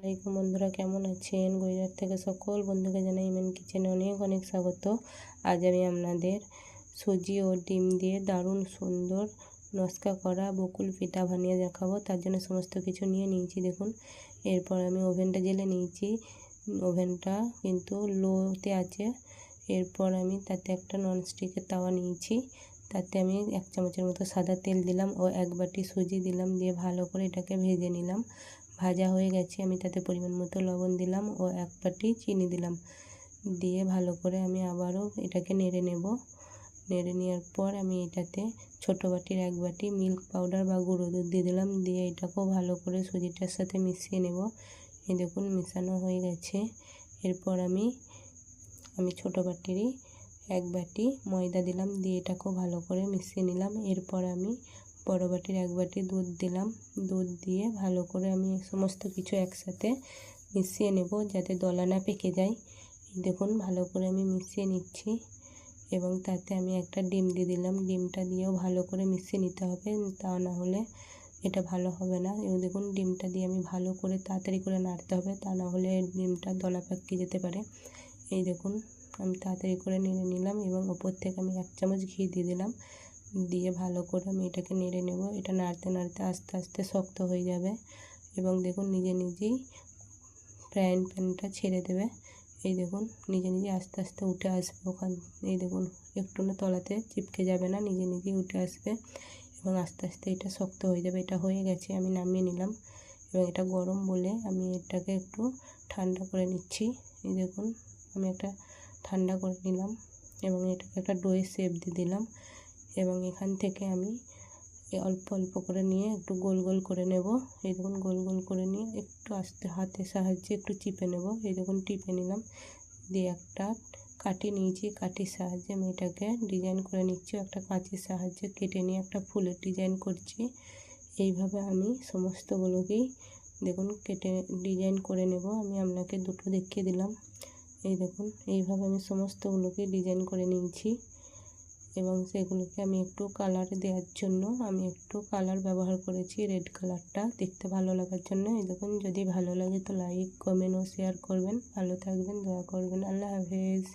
আসসালামাইকুম বন্ধুরা, কেমন আছেন? গুজরাট থেকে সকল বন্ধুকে জানাই ইমেন কিচেনে অনেক অনেক স্বাগত। আজ আমি আপনাদের সুজি ও ডিম দিয়ে দারুণ সুন্দর নস্কা করা বকুল পিঠা বানিয়ে দেখাবো। তার জন্য সমস্ত কিছু নিয়ে নিয়েছি দেখুন। এরপর আমি ওভেনটা জ্বেলে নিয়েছি, ওভেনটা কিন্তু লোতে আছে। এরপর আমি তাতে একটা ননস্টিকের তাওয়া নিয়েছি, তাতে আমি 1 চামচের মতো সাদা তেল দিলাম ও 1 বাটি সুজি দিলাম, দিয়ে ভালো করে এটাকে ভেজে নিলাম। ভাজা হয়ে গেছে, আমি তাতে পরিমাণ মতো লবণ দিলাম ও 1 বাটি চিনি দিলাম, দিয়ে ভালো করে আমি আবারও এটাকে নেড়ে নেব। নেড়ে নেওয়ার পর আমি এটাতে ছোটো বাটির 1 বাটি মিল্ক পাউডার বা গুঁড়ো দুধ দিয়ে দিলাম, দিয়ে এটাকেও ভালো করে সুজিটার সাথে মিশিয়ে নেব। এই দেখুন মেশানো হয়ে গেছে। এরপর আমি ছোটো বাটিরই 1 বাটি ময়দা দিলাম, দিয়ে এটাকেও ভালো করে মিশিয়ে নিলাম। এরপর আমি বড় বাটির 1 বাটি দুধ দিলাম, দুধ দিয়ে ভালো করে আমি সমস্ত কিছু একসাথে মিশিয়ে নেব যাতে দলা না পেকে যায়। দেখুন ভালো করে আমি মিশিয়ে নিচ্ছি এবং তাতে আমি একটা ডিম দিয়ে দিলাম। ডিমটা দিয়েও ভালো করে মিশিয়ে নিতে হবে, তা না হলে এটা ভালো হবে না। এবং দেখুন ডিমটা দিয়ে আমি ভালো করে তাড়াতাড়ি করে নাড়তে হবে, তা না হলে ডিমটা দলা পেকে যেতে পারে। এই দেখুন আমি তাড়াতাড়ি করে নেড়ে নিলাম এবং ওপর থেকে আমি 1 চামচ ঘি দিয়ে দিলাম, দিয়ে ভালো করে আমি এটাকে নেড়ে নেব। এটা নাড়তে নাড়তে আস্তে আস্তে শক্ত হয়ে যাবে এবং দেখুন নিজে নিজেই ফ্রাইং প্যানটা ছেড়ে দেবে। এই দেখুন নিজে নিজে আস্তে আস্তে উঠে আসবে ওখান। এই দেখুন একটু না তলাতে চিপকে যাবে না, নিজে নিজেই উঠে আসবে এবং আস্তে আস্তে এটা শক্ত হয়ে যাবে। এটা হয়ে গেছে, আমি নামিয়ে নিলাম এবং এটা গরম বলে আমি এটাকে একটু ঠান্ডা করে নিচ্ছি। এই দেখুন আমি একটা ঠান্ডা করে নিলাম এবং এটাকে একটা ডোয়ের শেপ দিয়ে দিলাম এবং এখান থেকে আমি অল্প অল্প করে নিয়ে একটু গোল গোল করে নেব। এই দেখুন গোল গোল করে নিয়ে একটু আস্তে হাতের সাহায্যে একটু চিপে নেব। এই দেখুন টিপে নিলাম, দিয়ে একটা কাঠি নিয়েছি, কাঠির সাহায্যে আমি এটাকে ডিজাইন করে নিচ্ছি। একটা কাঁচির সাহায্যে কেটে নিয়ে একটা ফুলের ডিজাইন করছি। এইভাবে আমি সমস্তগুলোকেই দেখুন কেটে ডিজাইন করে নেব। আমি আপনাকে দুটো দেখিয়ে দিলাম। এই দেখুন এইভাবে আমি সমস্তগুলোকে ডিজাইন করে নিয়েছি এবং সেগুলোকে আমি একটু কালার দেওয়ার জন্য আমি একটু কালার ব্যবহার করেছি, রেড কালারটা দেখতে ভালো লাগার জন্য। এই দেখুন যদি ভালো লাগে তো লাইক কমেন্ট ও শেয়ার করবেন। ভালো থাকবেন, দোয়া করবেন। আল্লাহ হাফেজ।